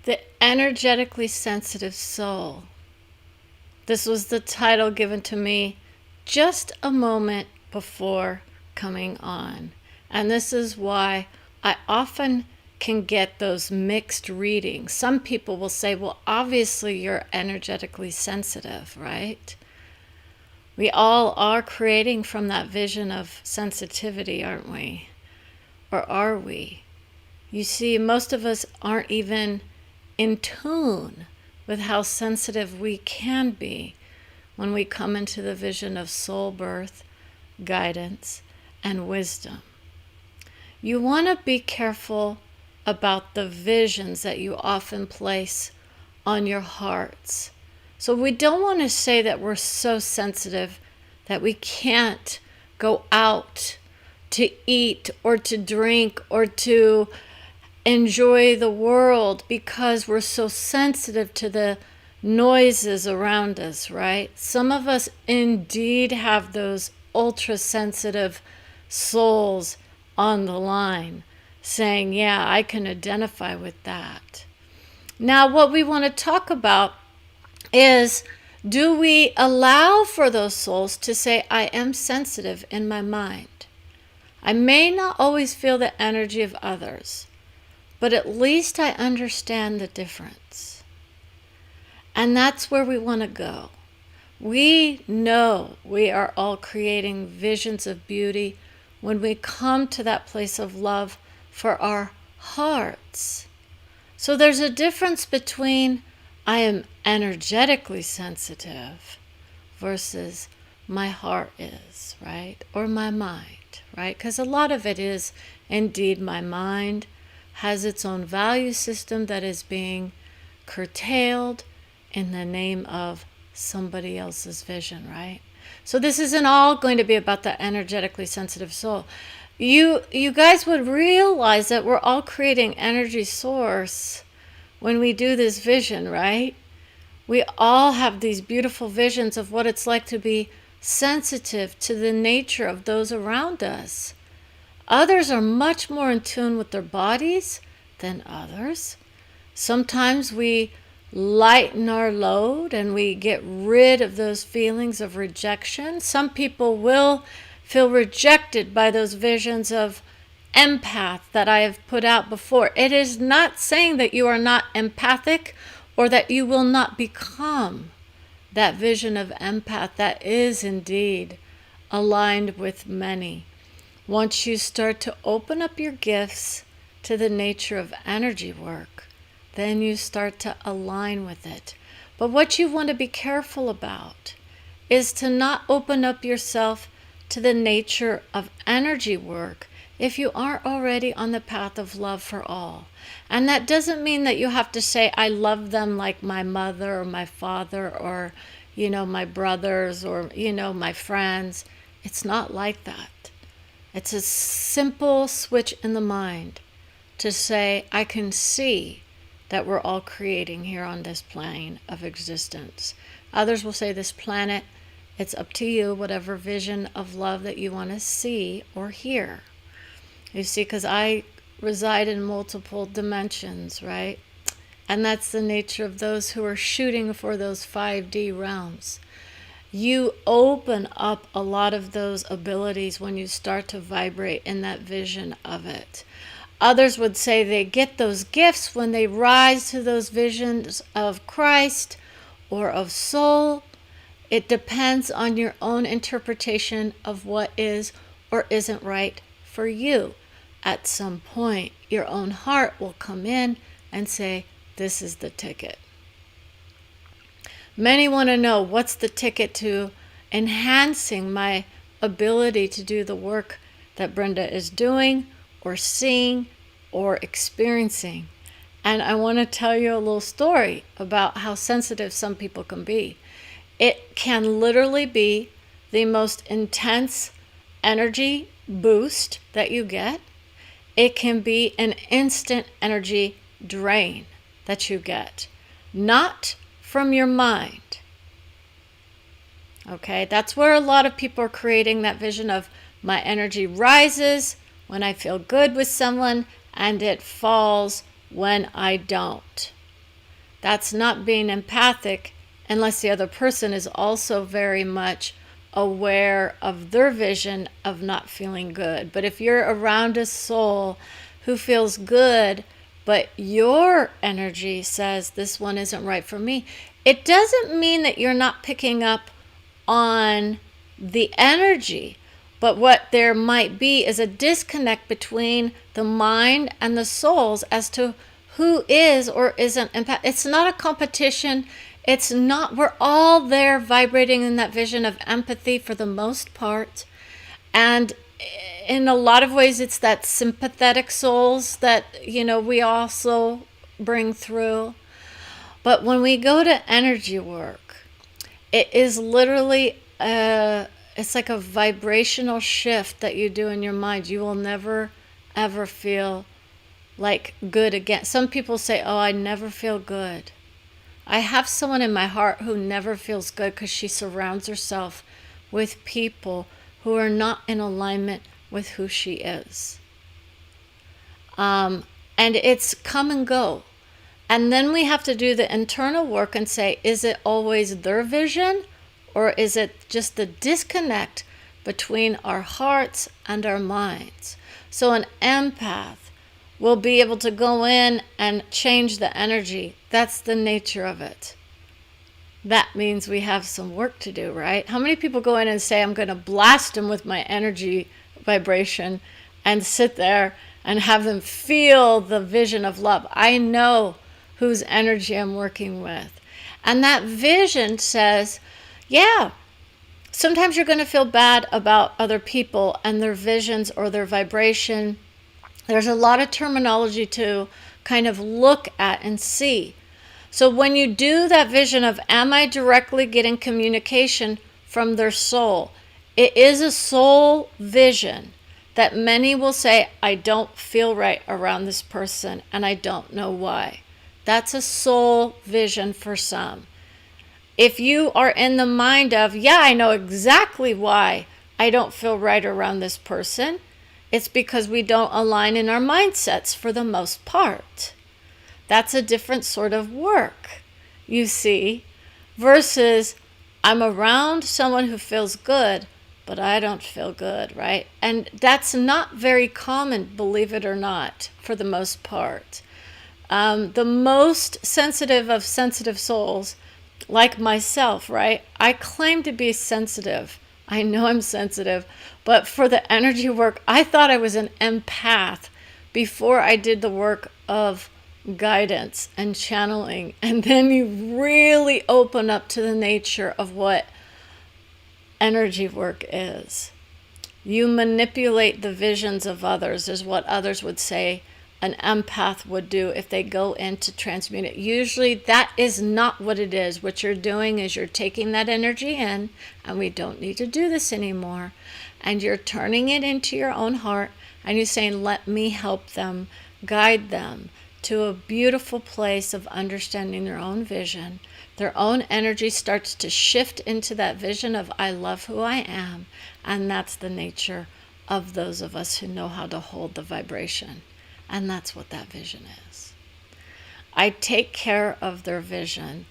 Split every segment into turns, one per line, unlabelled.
The energetically sensitive soul. This was the title given to me just a moment before coming on. And this is why I often can get those mixed readings. Some people will say, well, obviously you're energetically sensitive, right? We all are creating from that vision of sensitivity, aren't we? Or are we? You see, most of us aren't even in tune with how sensitive we can be when we come into the vision of soul birth, guidance, and wisdom. You want to be careful about the visions that you often place on your hearts. So we don't want to say that we're so sensitive that we can't go out to eat or to drink or to enjoy the world because we're so sensitive to the noises around us, right? Some of us indeed have those ultra sensitive souls on the line saying, yeah, I can identify with that. Now, what we want to talk about is, do we allow for those souls to say, I am sensitive in my mind? I may not always feel the energy of others, but at least I understand the difference. And that's where we want to go. We know we are all creating visions of beauty when we come to that place of love for our hearts. So there's a difference between I am energetically sensitive versus my heart is, right? Or my mind, right? Because a lot of it is indeed my mind has its own value system that is being curtailed in the name of somebody else's vision, right? So this isn't all going to be about the energetically sensitive soul. You guys would realize that we're all creating energy source when we do this vision, right? We all have these beautiful visions of what it's like to be sensitive to the nature of those around us. Others are much more in tune with their bodies than others. Sometimes we lighten our load and we get rid of those feelings of rejection. Some people will feel rejected by those visions of empath that I have put out before. It is not saying that you are not empathic or that you will not become that vision of empath that is indeed aligned with many. Once you start to open up your gifts to the nature of energy work, then you start to align with it. But what you want to be careful about is to not open up yourself to the nature of energy work if you aren't already on the path of love for all. And that doesn't mean that you have to say, I love them like my mother or my father or, my brothers or, my friends. It's not like that. It's a simple switch in the mind to say, I can see that we're all creating here on this plane of existence. Others will say this planet, it's up to you, whatever vision of love that you want to see or hear. You see, because I reside in multiple dimensions, right? And that's the nature of those who are shooting for those 5D realms. You open up a lot of those abilities when you start to vibrate in that vision of it. Others would say they get those gifts when they rise to those visions of Christ or of soul. It depends on your own interpretation of what is or isn't right for you. At some point, your own heart will come in and say, this is the ticket. Many want to know, what's the ticket to enhancing my ability to do the work that Brenda is doing or seeing or experiencing? And I want to tell you a little story about how sensitive some people can be. It can literally be the most intense energy boost that you get. It can be an instant energy drain that you get, not from your mind. Okay, that's where a lot of people are creating that vision of my energy rises when I feel good with someone and it falls when I don't. That's not being empathic unless the other person is also very much aware of their vision of not feeling good. But if you're around a soul who feels good, but your energy says this one isn't right for me, it doesn't mean that you're not picking up on the energy. But what there might be is a disconnect between the mind and the souls as to who is or isn't empath. It's not a competition. It's not, we're all there vibrating in that vision of empathy for the most part. And in a lot of ways, it's that sympathetic souls that, we also bring through. But when we go to energy work, it is literally it's like a vibrational shift that you do in your mind. You will never, ever feel like good again. Some people say, oh, I never feel good. I have someone in my heart who never feels good because she surrounds herself with people who are not in alignment with who she is. And it's come and go. And then we have to do the internal work and say, is it always their vision? Or is it just the disconnect between our hearts and our minds? So an empath will be able to go in and change the energy. That's the nature of it. That means we have some work to do, right? How many people go in and say, I'm going to blast them with my energy vibration and sit there and have them feel the vision of love? I know whose energy I'm working with. And that vision says, yeah, sometimes you're going to feel bad about other people and their visions or their vibration. There's a lot of terminology to kind of look at and see. So when you do that vision of, am I directly getting communication from their soul? It is a soul vision that many will say, I don't feel right around this person and I don't know why. That's a soul vision for some. If you are in the mind of, yeah, I know exactly why I don't feel right around this person, it's because we don't align in our mindsets for the most part. That's a different sort of work, you see, versus I'm around someone who feels good, but I don't feel good, right? And that's not very common, believe it or not, for the most part. The most sensitive of sensitive souls, like myself, right? I claim to be sensitive. I know I'm sensitive, but for the energy work, I thought I was an empath before I did the work of guidance and channeling. And then you really open up to the nature of what energy work is. You manipulate the visions of others, is what others would say an empath would do if they go in to transmute it. Usually that is not what it is. What you're doing is you're taking that energy in, and we don't need to do this anymore, and you're turning it into your own heart, and you're saying, let me help them, guide them to a beautiful place of understanding their own vision. Their own energy starts to shift into that vision of, I love who I am, and that's the nature of those of us who know how to hold the vibration. And that's what that vision is. I take care of their vision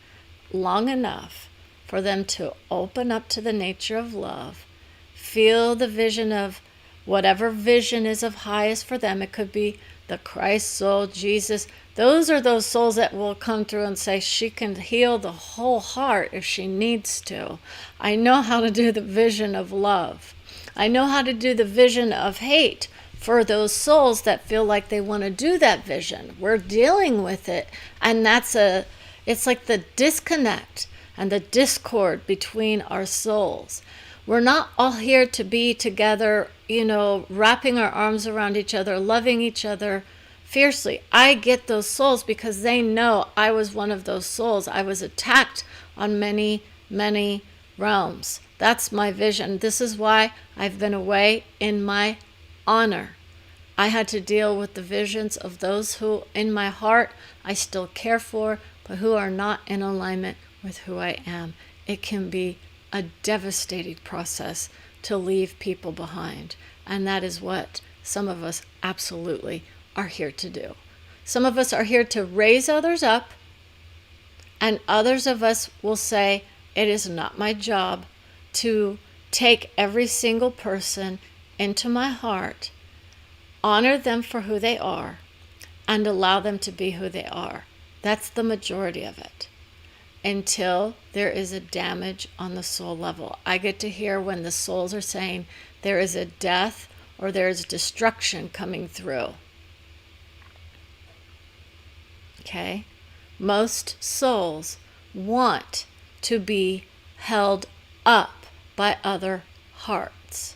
long enough for them to open up to the nature of love, feel the vision of whatever vision is of highest for them. It could be the Christ soul, Jesus. Those are those souls that will come through and say, she can heal the whole heart if she needs to. I know how to do the vision of love. I know how to do the vision of hate for those souls that feel like they want to do that vision. We're dealing with it. And it's like the disconnect and the discord between our souls. We're not all here to be together, wrapping our arms around each other, loving each other fiercely. I get those souls because they know I was one of those souls. I was attacked on many, many realms. That's my vision. This is why I've been away in my honor. I had to deal with the visions of those who, in my heart, I still care for, but who are not in alignment with who I am. It can be a devastating process to leave people behind. And that is what some of us absolutely are here to do. Some of us are here to raise others up And others of us will say, it is not my job to take every single person into my heart, honor them for who they are, and allow them to be who they are. That's the majority of it. Until there is a damage on the soul level. I get to hear when the souls are saying there is a death or there is destruction coming through. Okay? Most souls want to be held up by other hearts.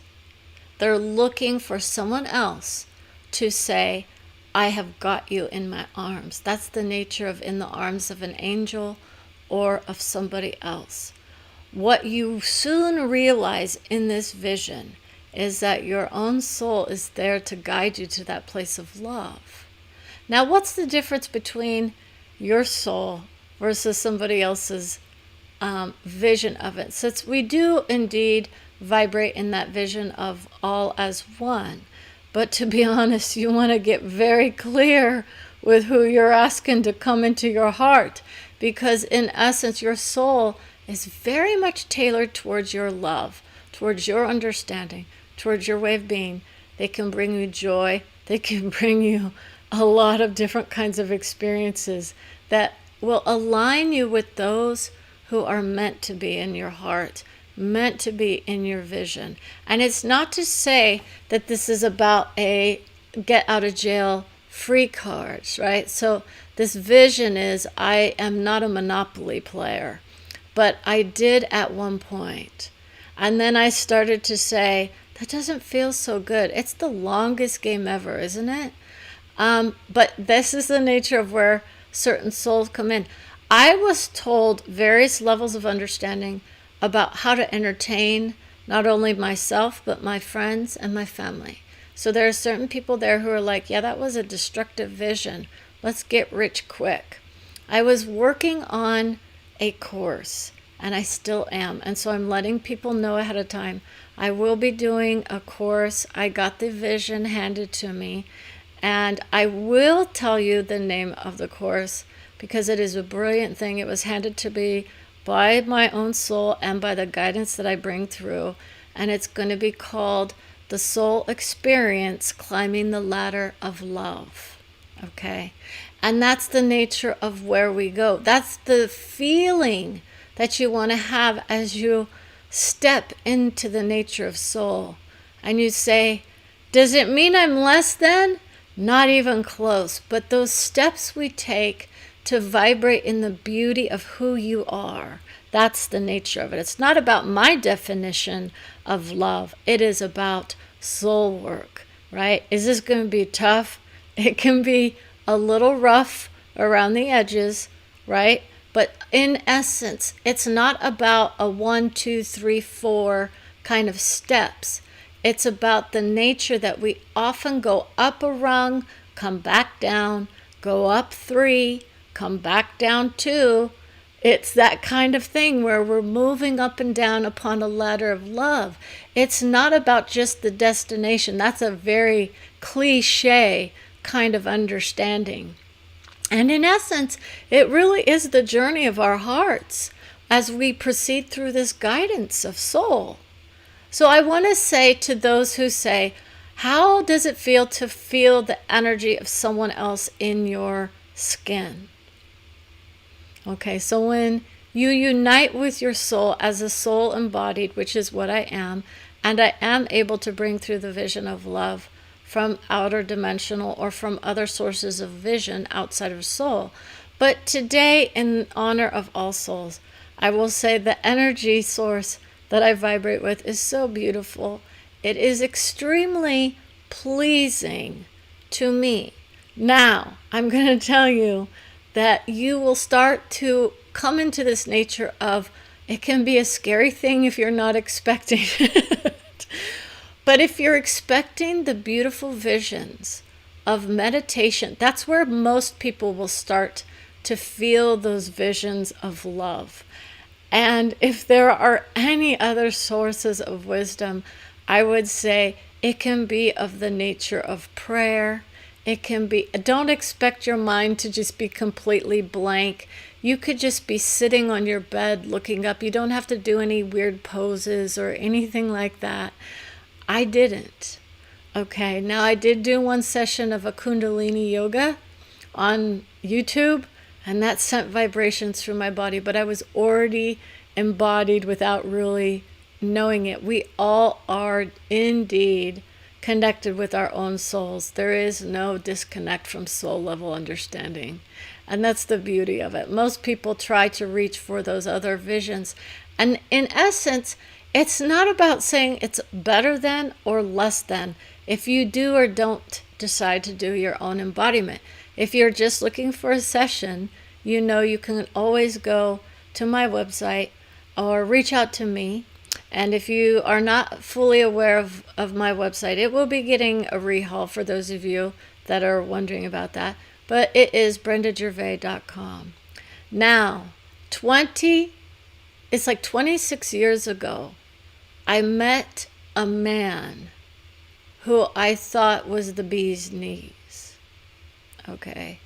They're looking for someone else to say, I have got you in my arms. That's the nature of in the arms of an angel or of somebody else. What you soon realize in this vision is that your own soul is there to guide you to that place of love. Now, what's the difference between your soul versus somebody else's vision of it? Since we do indeed vibrate in that vision of all as one, but to be honest, you want to get very clear with who you're asking to come into your heart, because in essence, your soul is very much tailored towards your love, towards your understanding, towards your way of being. They can bring you joy. They can bring you a lot of different kinds of experiences that will align you with those who are meant to be in your heart, meant to be in your vision. And it's not to say that this is about a get out of jail free cards, right? So this vision is, I am not a Monopoly player, but I did at one point. And then I started to say, that doesn't feel so good. It's the longest game ever, isn't it? But this is the nature of where certain souls come in. I was told various levels of understanding about how to entertain not only myself, but my friends and my family. So there are certain people there who are like, yeah, that was a destructive vision. Let's get rich quick. I was working on a course, and I still am. And so I'm letting people know ahead of time. I will be doing a course. I got the vision handed to me. And I will tell you the name of the course because it is a brilliant thing. It was handed to me by my own soul and by the guidance that I bring through. And it's going to be called The Soul Experience, Climbing the Ladder of Love. Okay? And that's the nature of where we go. That's the feeling that you want to have as you step into the nature of soul. And you say, does it mean I'm less than? Not even close. But those steps we take to vibrate in the beauty of who you are, that's the nature of it. It's not about my definition of love. It is about soul work, right? Is this going to be tough? It can be a little rough around the edges, right? But in essence, it's not about a 1, 2, 3, 4 kind of steps. It's about the nature that we often go up a rung, come back down, go up 3, come back down 2. It's that kind of thing where we're moving up and down upon a ladder of love. It's not about just the destination. That's a very cliche kind of understanding. And in essence, it really is the journey of our hearts as we proceed through this guidance of soul. So I want to say to those who say, how does it feel to feel the energy of someone else in your skin? Okay, so when you unite with your soul as a soul embodied, which is what I am, and I am able to bring through the vision of love from outer dimensional or from other sources of vision outside of soul. But today, in honor of all souls, I will say the energy source that I vibrate with is so beautiful. It is extremely pleasing to me. Now, I'm going to tell you that you will start to come into this nature of, it can be a scary thing if you're not expecting it. But if you're expecting the beautiful visions of meditation, that's where most people will start to feel those visions of love. And if there are any other sources of wisdom, I would say it can be of the nature of prayer. It can be, don't expect your mind to just be completely blank. You could just be sitting on your bed looking up. You don't have to do any weird poses or anything like that. I didn't. Okay, now I did do one session of a Kundalini yoga on YouTube, and that sent vibrations through my body, but I was already embodied without really knowing it. We all are indeed connected with our own souls. There is no disconnect from soul level understanding. And that's the beauty of it. Most people try to reach for those other visions. And in essence, it's not about saying it's better than or less than if you do or don't decide to do your own embodiment. If you're just looking for a session, you know you can always go to my website or reach out to me. And if you are not fully aware of my website, it will be getting a rehaul for those of you that are wondering about that. But it is brendagervais.com. Now, it's like 26 years ago, I met a man who I thought was the bee's knees. Okay.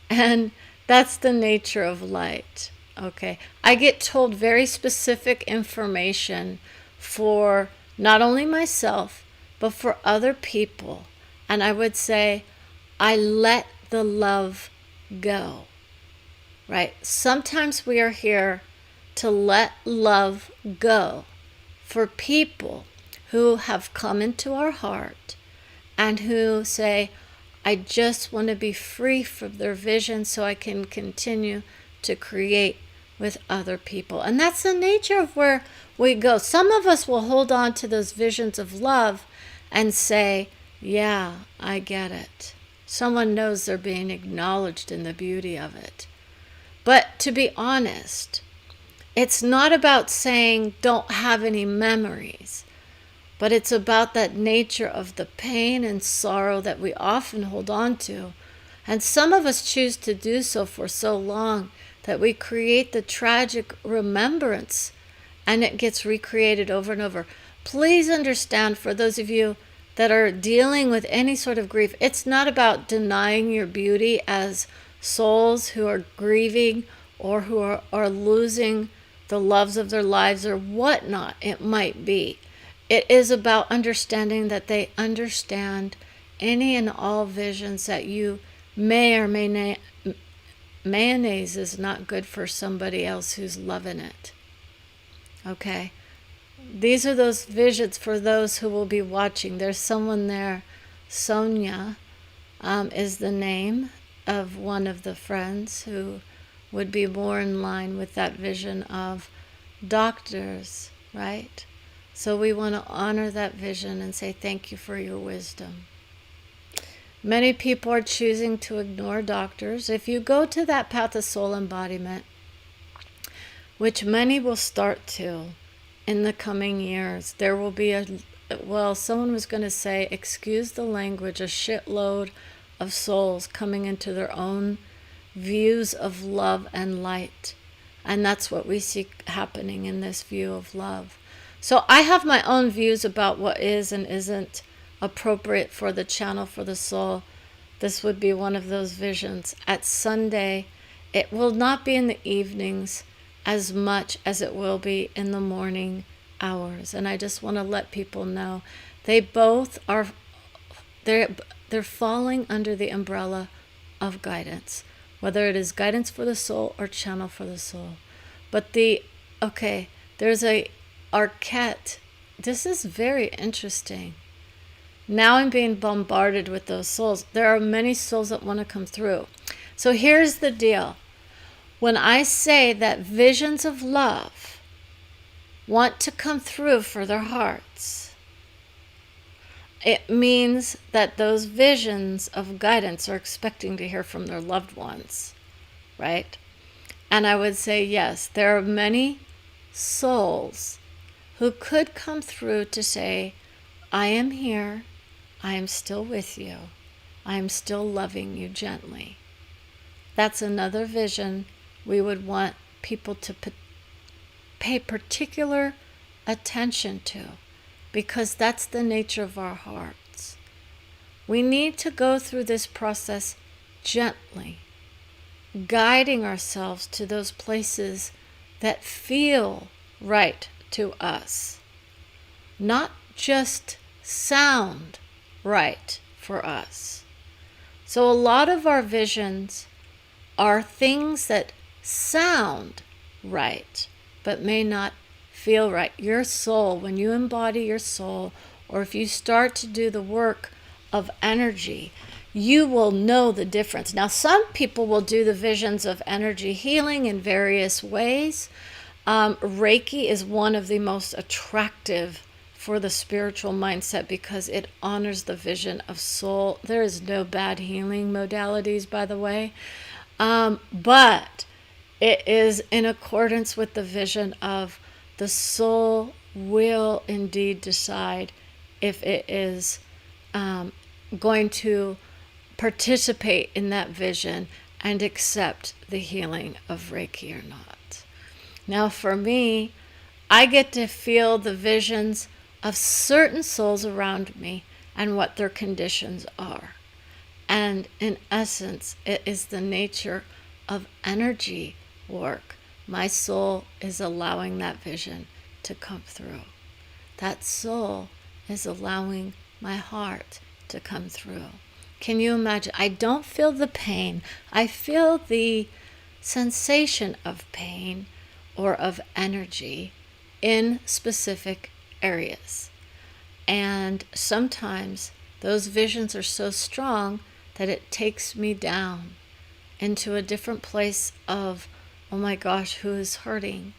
And that's the nature of light. Okay. I get told very specific information for not only myself, but for other people. And I would say, I let the love go. Right? Sometimes we are here to let love go for people who have come into our heart and who say, I just want to be free from their vision so I can continue to create with other people. And that's the nature of where we go. Some of us will hold on to those visions of love and say, yeah, I get it. Someone knows they're being acknowledged in the beauty of it. But to be honest, it's not about saying don't have any memories, but it's about that nature of the pain and sorrow that we often hold on to. And some of us choose to do so for so long that we create the tragic remembrance and it gets recreated over and over. Please understand, for those of you that are dealing with any sort of grief, it's not about denying your beauty as souls who are grieving or who are losing the loves of their lives or whatnot it might be. It is about understanding that they understand any and all visions that you may or may not. Mayonnaise is not good for somebody else who's loving it. Okay? These are those visions for those who will be watching. There's someone there. Sonia is the name of one of the friends who would be more in line with that vision of doctors, right? So we want to honor that vision and say thank you for your wisdom. Many people are choosing to ignore doctors. If you go to that path of soul embodiment, which many will start to in the coming years, there will be someone was going to say, excuse the language, a shitload of souls coming into their own views of love and light. And that's what we see happening in this view of love. So I have my own views about what is and isn't appropriate for the channel for the soul. This would be one of those visions. At Sunday, it will not be in the evenings as much as it will be in the morning hours. And I just want to let people know they both are, they're falling under the umbrella of guidance, whether it is guidance for the soul or channel for the soul. But there's a arquette. This is very interesting. Now I'm being bombarded with those souls. There are many souls that want to come through. So here's the deal. When I say that visions of love want to come through for their hearts, it means that those visions of guidance are expecting to hear from their loved ones, right? And I would say, yes, there are many souls who could come through to say, I am here. I am still with you. I am still loving you gently. That's another vision we would want people to pay particular attention to, because that's the nature of our hearts. We need to go through this process gently, guiding ourselves to those places that feel right to us, not just sound right for us. So a lot of our visions are things that sound right, but may not feel right. Your soul, when you embody your soul, or if you start to do the work of energy, you will know the difference. Now, some people will do the visions of energy healing in various ways. Reiki is one of the most attractive for the spiritual mindset because it honors the vision of soul. There is no bad healing modalities, by the way, but it is in accordance with the vision of the soul will indeed decide if it is going to participate in that vision and accept the healing of Reiki or not. Now, for me, I get to feel the visions of certain souls around me and what their conditions are. And in essence, it is the nature of energy work. My soul is allowing that vision to come through. That soul is allowing my heart to come through. Can you imagine? I don't feel the pain. I feel the sensation of pain or of energy in specific areas. And sometimes those visions are so strong that it takes me down into a different place of, oh my gosh, who is hurting?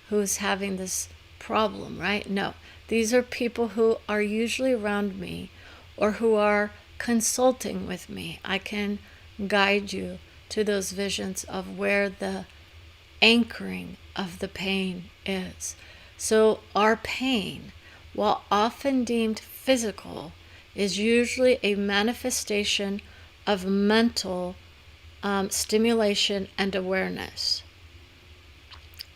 Who is having this problem, right? No, these are people who are usually around me or who are consulting with me. I can guide you to those visions of where the anchoring of the pain is. So our pain, while often deemed physical, is usually a manifestation of mental stimulation and awareness.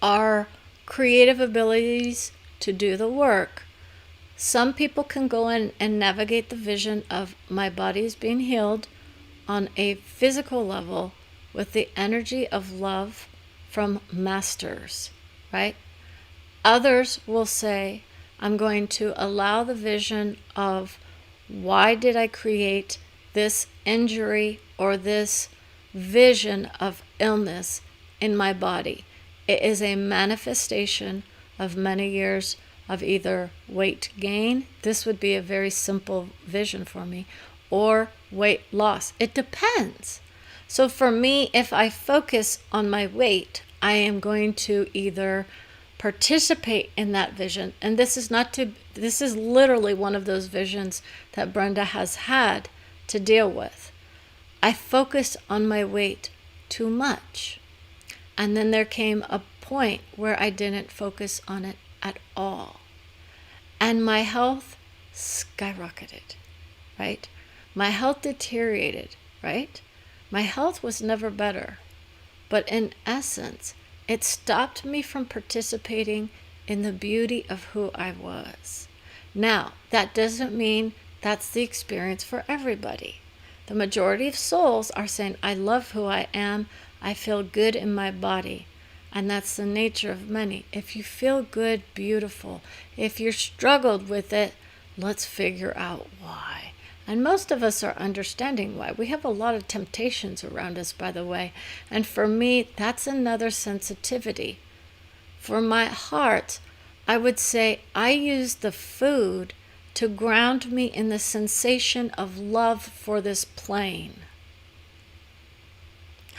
Our creative abilities to do the work. Some people can go in and navigate the vision of my body is being healed on a physical level with the energy of love from masters, right? Others will say, I'm going to allow the vision of why did I create this injury or this vision of illness in my body. It is a manifestation of many years of either weight gain, this would be a very simple vision for me, or weight loss. It depends. So for me, if I focus on my weight, I am going to either participate in that vision, and this is literally one of those visions that Brenda has had to deal with. I focused on my weight too much. And then there came a point where I didn't focus on it at all. And my health skyrocketed, right? My health deteriorated, right? My health was never better. But in essence, it stopped me from participating in the beauty of who I was. Now, that doesn't mean that's the experience for everybody. The majority of souls are saying, I love who I am. I feel good in my body. And that's the nature of many. If you feel good, beautiful. If you're struggled with it, let's figure out why. And most of us are understanding why. We have a lot of temptations around us, by the way. And for me, that's another sensitivity. For my heart, I would say I use the food to ground me in the sensation of love for this plane.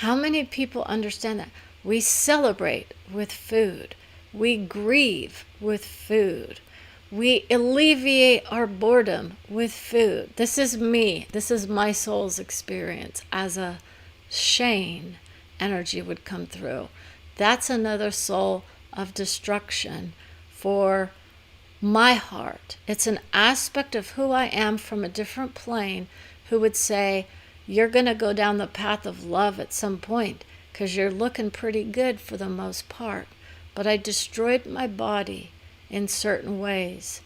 How many people understand that? We celebrate with food. We grieve with food. We alleviate our boredom with food. This is me. This is my soul's experience. As a Shane energy would come through. That's another soul of destruction for my heart. It's an aspect of who I am from a different plane who would say, you're going to go down the path of love at some point because you're looking pretty good for the most part. But I destroyed my body in certain ways,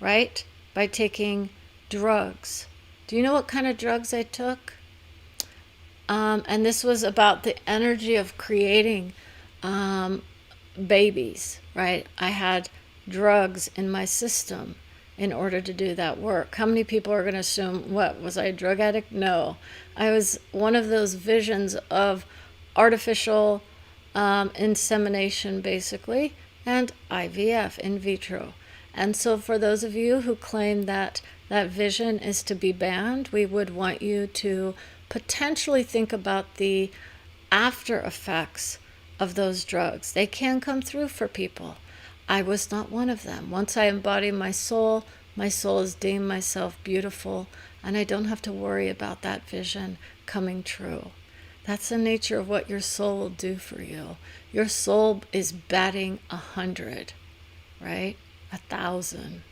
right? By taking drugs, Do you know what kind of drugs I took? And this was about the energy of creating babies, right? I had drugs in my system in order to do that work. How many people are going to assume, what, was I a drug addict? No. I was one of those visions of artificial insemination, basically, and IVF, in vitro. And so for those of you who claim that that vision is to be banned, we would want you to potentially think about the after effects of those drugs. They can come through for people. I was not one of them. Once I embody my soul has deemed myself beautiful, and I don't have to worry about that vision coming true. That's the nature of what your soul will do for you. Your soul is batting 100, right? 1,000.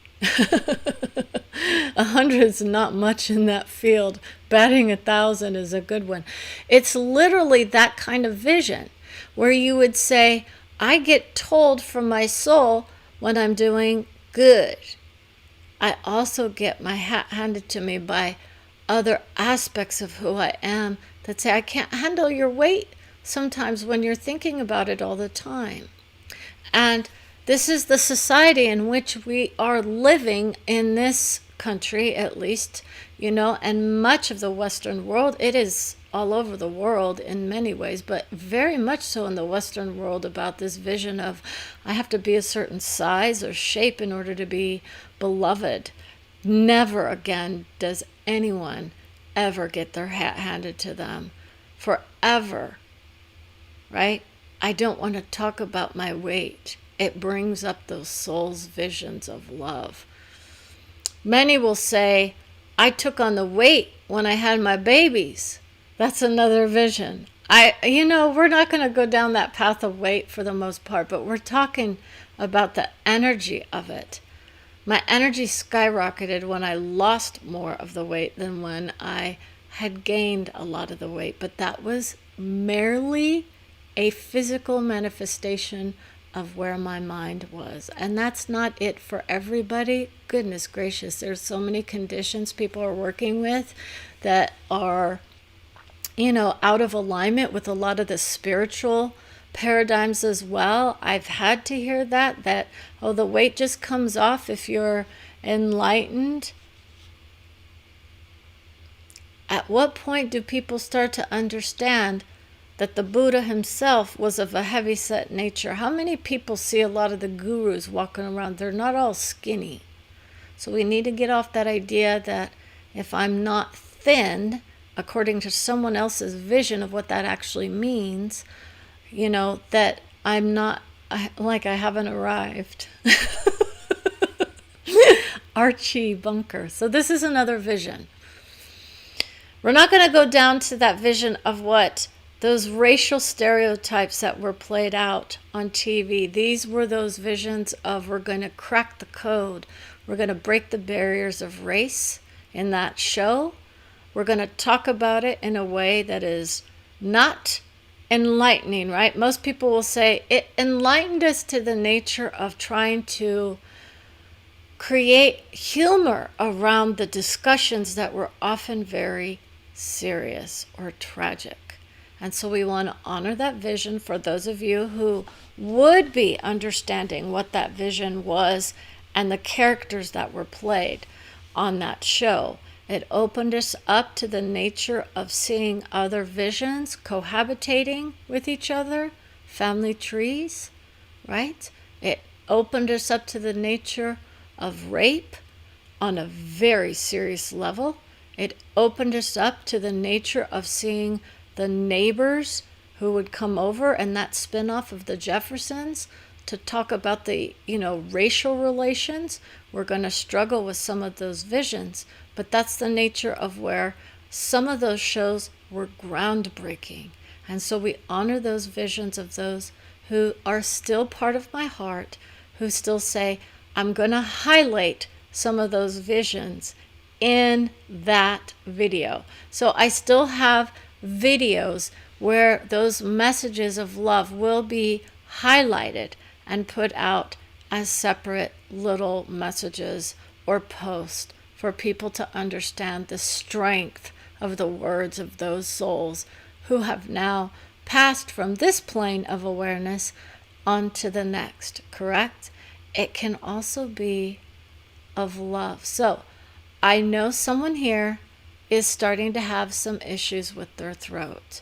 100 is not much in that field. Batting 1,000 is a good one. It's literally that kind of vision where you would say, I get told from my soul when I'm doing good. I also get my hat handed to me by other aspects of who I am that say, I can't handle your weight sometimes when you're thinking about it all the time. And this is the society in which we are living in this country, at least, and much of the Western world. It is all over the world in many ways, but very much so in the Western world, about this vision of I have to be a certain size or shape in order to be beloved. Never again does anyone ever get their hat handed to them. Forever, right? I don't want to talk about my weight. It brings up those soul's visions of love. Many will say, I took on the weight when I had my babies. That's another vision. We're not going to go down that path of weight for the most part, but we're talking about the energy of it. My energy skyrocketed when I lost more of the weight than when I had gained a lot of the weight. But that was merely a physical manifestation of where my mind was. And that's not it for everybody. Goodness gracious, there's so many conditions people are working with that are, out of alignment with a lot of the spiritual paradigms as well. I've had to hear that the weight just comes off if you're enlightened. At what point do people start to understand that the Buddha himself was of a heavy-set nature? How many people see a lot of the gurus walking around? They're not all skinny. So we need to get off that idea that if I'm not thin, according to someone else's vision of what that actually means, that I'm not, I haven't arrived. Archie Bunker. So this is another vision. We're not going to go down to that vision of what those racial stereotypes that were played out on TV. These were those visions of we're going to crack the code. We're going to break the barriers of race in that show. We're going to talk about it in a way that is not enlightening, right? Most people will say it enlightened us to the nature of trying to create humor around the discussions that were often very serious or tragic. And so we want to honor that vision for those of you who would be understanding what that vision was and the characters that were played on that show. It opened us up to the nature of seeing other visions cohabitating with each other, family trees, right? It opened us up to the nature of rape on a very serious level. It opened us up to the nature of seeing the neighbors who would come over, and that spinoff of the Jeffersons, to talk about the, racial relations. We're going to struggle with some of those visions, but that's the nature of where some of those shows were groundbreaking. And so we honor those visions of those who are still part of my heart, who still say, I'm going to highlight some of those visions in that video. So I still have videos where those messages of love will be highlighted and put out as separate little messages or posts for people to understand the strength of the words of those souls who have now passed from this plane of awareness onto the next, correct? It can also be of love. So I know someone here is starting to have some issues with their throat.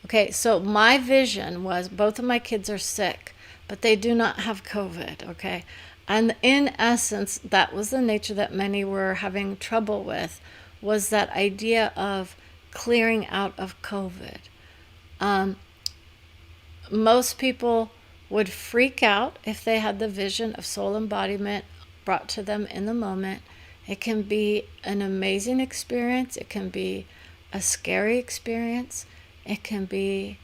Okay, so my vision was both of my kids are sick, but they do not have COVID, okay? And in essence, that was the nature that many were having trouble with, was that idea of clearing out of COVID. Most people would freak out if they had the vision of soul embodiment brought to them in the moment. It can be an amazing experience. It can be a scary experience. It can be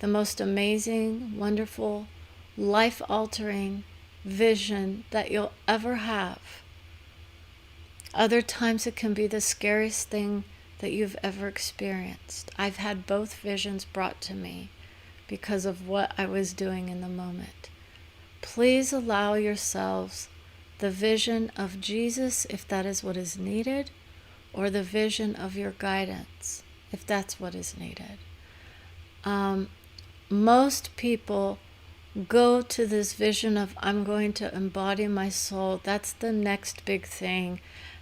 the most amazing, wonderful, life-altering vision that you'll ever have. Other times it can be the scariest thing that you've ever experienced. I've had both visions brought to me because of what I was doing in the moment. Please allow yourselves the vision of Jesus, if that is what is needed, or the vision of your guidance, if that's what is needed. Most people go to this vision of, I'm going to embody my soul. That's the next big thing.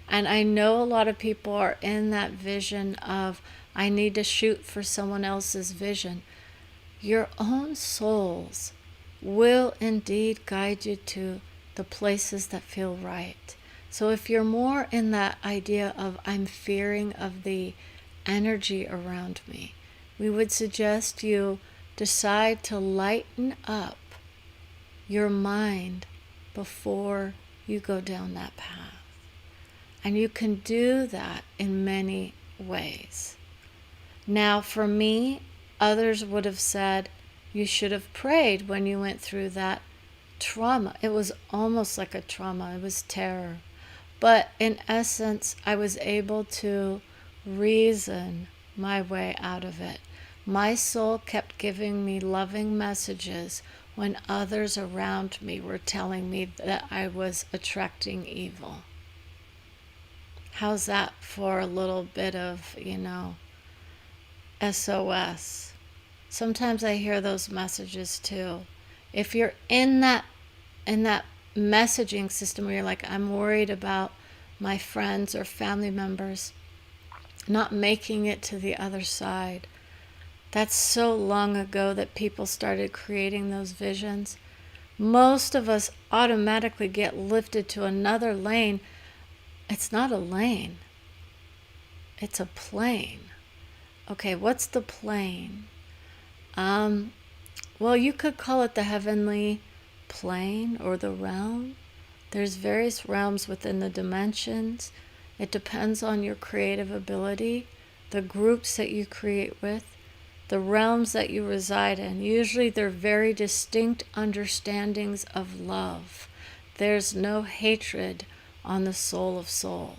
And I know a lot of people are in that vision of, I need to shoot for someone else's vision. Your own souls will indeed guide you to the places that feel right. So if you're more in that idea of, I'm fearing of the energy around me, we would suggest you decide to lighten up your mind before you go down that path. And you can do that in many ways. Now, for me, others would have said, you should have prayed when you went through that trauma. It was almost like a trauma. It was terror. But in essence, I was able to reason my way out of it. My soul kept giving me loving messages when others around me were telling me that I was attracting evil. How's that for a little bit of, SOS? Sometimes I hear those messages too. If you're in that messaging system where you're like, I'm worried about my friends or family members not making it to the other side. That's so long ago that people started creating those visions. Most of us automatically get lifted to another lane. It's not a lane. It's a plane. Okay, what's the plane? Well, you could call it the heavenly plane or the realm. There's various realms within the dimensions. It depends on your creative ability, the groups that you create with, the realms that you reside in. Usually they're very distinct understandings of love. There's no hatred on the soul of soul.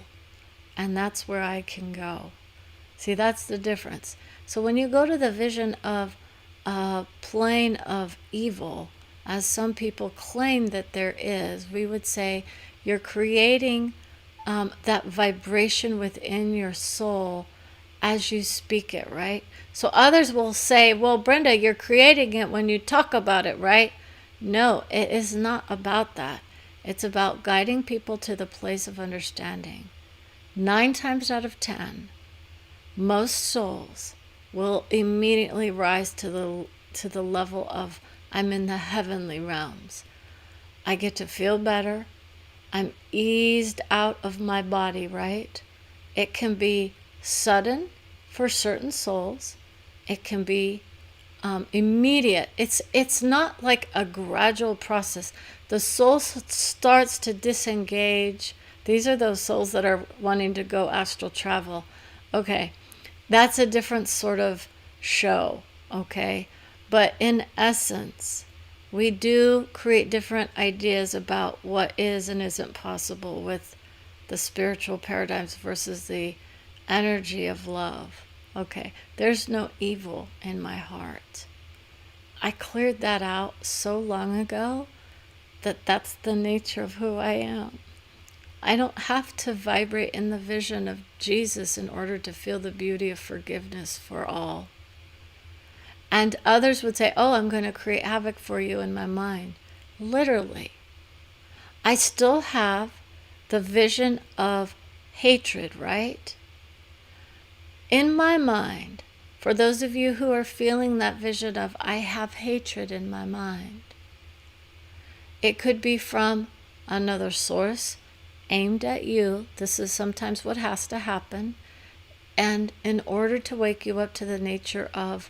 And that's where I can go. See, that's the difference. So when you go to the vision of a plane of evil, as some people claim that there is, we would say you're creating that vibration within your soul as you speak it, right? So others will say, well, Brenda, you're creating it when you talk about it, right? No, it is not about that. It's about guiding people to the place of understanding. 9 times out of 10, most souls will immediately rise to the level of, I'm in the heavenly realms. I get to feel better. I'm eased out of my body, right? It can be sudden for certain souls. It can be immediate. It's not like a gradual process. The soul starts to disengage. These are those souls that are wanting to go astral travel. Okay, that's a different sort of show, okay? But in essence, we do create different ideas about what is and isn't possible with the spiritual paradigms versus the energy of love. Okay, there's no evil in my heart. I cleared that out so long ago that that's the nature of who I am. I don't have to vibrate in the vision of Jesus in order to feel the beauty of forgiveness for all. And others would say, oh, I'm going to create havoc for you in my mind. Literally. I still have the vision of hatred, right? In my mind, for those of you who are feeling that vision of, I have hatred in my mind, it could be from another source aimed at you. This is sometimes what has to happen. And in order to wake you up to the nature of,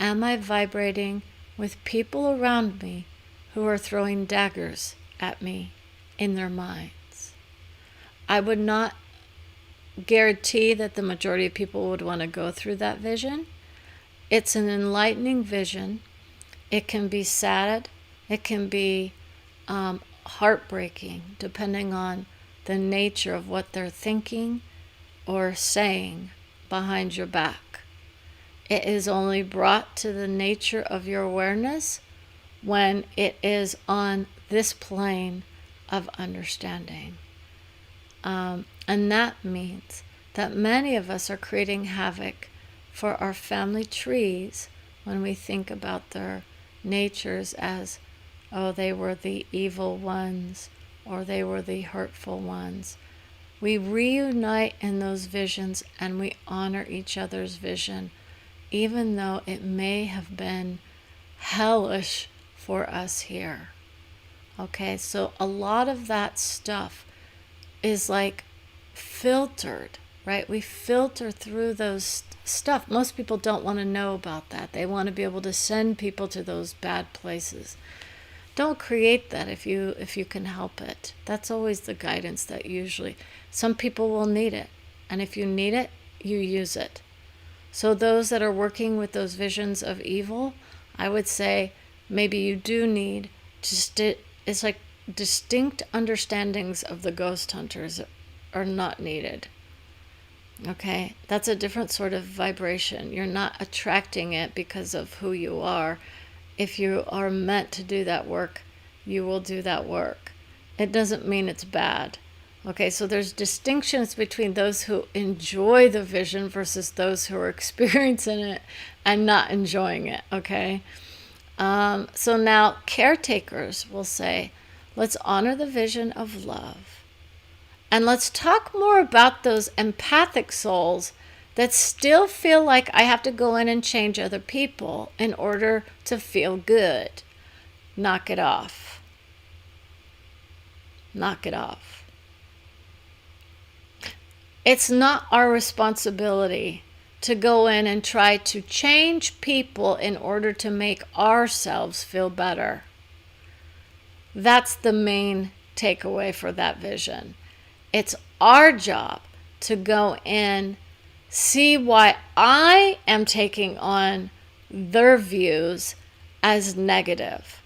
am I vibrating with people around me who are throwing daggers at me in their minds? I would not guarantee that the majority of people would want to go through that vision. It's an enlightening vision. It can be sad. It can be heartbreaking, depending on the nature of what they're thinking or saying behind your back. It is only brought to the nature of your awareness when it is on this plane of understanding. And that means that many of us are creating havoc for our family trees when we think about their natures as, oh, they were the evil ones, or they were the hurtful ones. We reunite in those visions and we honor each other's vision, even though it may have been hellish for us here. Okay, so a lot of that stuff is like filtered, right? We filter through those stuff. Most people don't want to know about that. They want to be able to send people to those bad places. Don't create that if you can help it. That's always the guidance that usually, some people will need it. And if you need it, you use it. So those that are working with those visions of evil, I would say maybe you do need to, it's like distinct understandings of the ghost hunters are not needed. Okay, that's a different sort of vibration. You're not attracting it because of who you are. If you are meant to do that work, you will do that work. It doesn't mean it's bad. Okay, so there's distinctions between those who enjoy the vision versus those who are experiencing it and not enjoying it, okay? So now caretakers will say, let's honor the vision of love. And let's talk more about those empathic souls that still feel like I have to go in and change other people in order to feel good. Knock it off. Knock it off. It's not our responsibility to go in and try to change people in order to make ourselves feel better. That's the main takeaway for that vision. It's our job to go in, see why I am taking on their views as negative.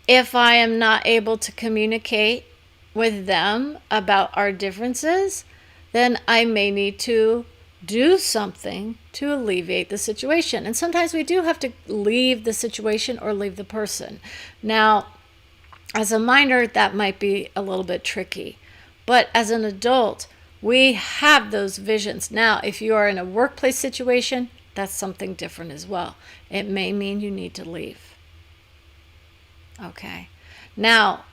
If I am not able to communicate with them about our differences, then I may need to do something to alleviate the situation. And sometimes we do have to leave the situation or leave the person. Now, as a minor, that might be a little bit tricky. But as an adult, we have those visions. Now, if you are in a workplace situation, that's something different as well. It may mean you need to leave. Okay. Now,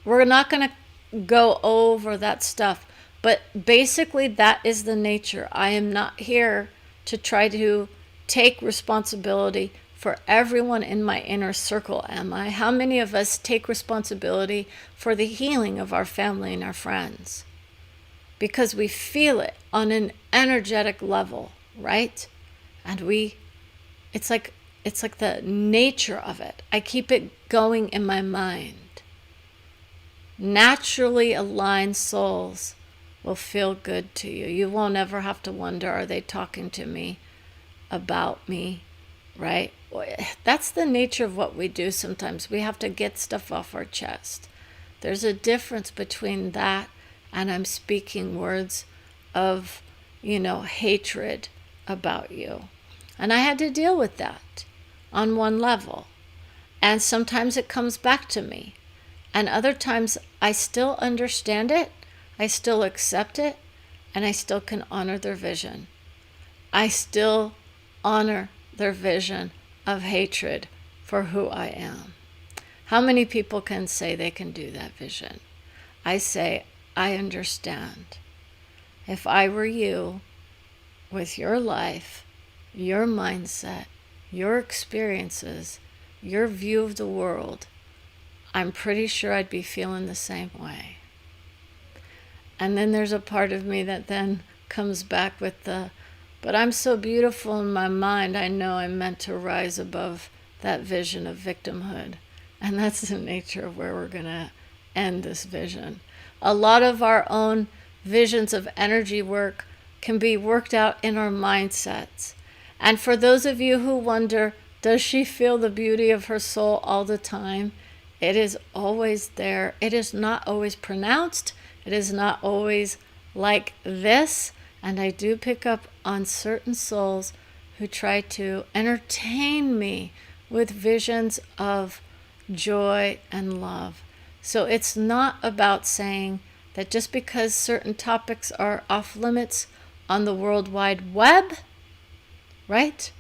we're not going to go over that stuff. But basically, that is the nature. I am not here to try to take responsibility for everyone in my inner circle, am I? How many of us take responsibility for the healing of our family and our friends? Because we feel it on an energetic level, right? And it's like the nature of it. I keep it going in my mind. Naturally aligned souls will feel good to you. You won't ever have to wonder, are they talking to me about me, right? That's the nature of what we do sometimes. We have to get stuff off our chest. There's a difference between that and I'm speaking words of, hatred about you. And I had to deal with that on one level. And sometimes it comes back to me. And other times I still understand it, I still accept it, and I still can honor their vision. I still honor their vision of hatred for who I am. How many people can say they can do that vision? I say, I understand. If I were you, with your life, your mindset, your experiences, your view of the world, I'm pretty sure I'd be feeling the same way. And then there's a part of me that then comes back with but I'm so beautiful in my mind, I know I'm meant to rise above that vision of victimhood. And that's the nature of where we're going to end this vision. A lot of our own visions of energy work can be worked out in our mindsets. And for those of you who wonder, does she feel the beauty of her soul all the time? It is always there. It is not always pronounced. It is not always like this. And I do pick up on certain souls who try to entertain me with visions of joy and love. So it's not about saying that just because certain topics are off limits on the World Wide Web, right?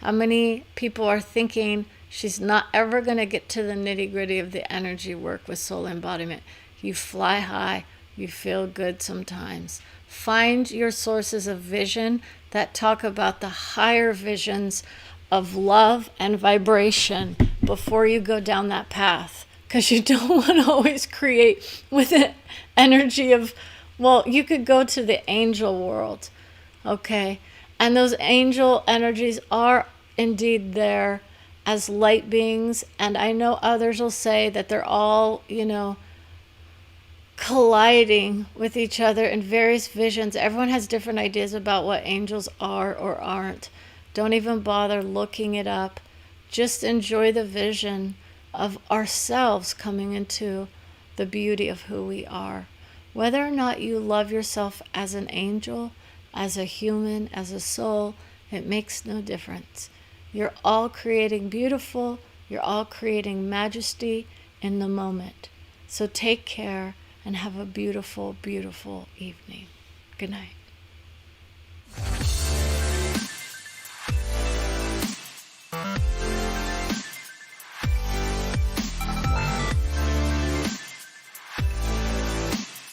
How many people are thinking she's not ever going to get to the nitty-gritty of the energy work with soul embodiment? You fly high, you feel good sometimes. Find your sources of vision that talk about the higher visions of love and vibration before you go down that path. Because you don't want to always create with an energy of, well, you could go to the angel world, okay? And those angel energies are indeed there as light beings. And I know others will say that they're all, colliding with each other in various visions. Everyone has different ideas about what angels are or aren't. Don't even bother looking it up. Just enjoy the vision of ourselves coming into the beauty of who we are. Whether or not you love yourself as an angel, as a human, as a soul, it makes no difference. You're all creating beautiful. You're all creating majesty in the moment. So take care and have a beautiful, beautiful evening. Good night.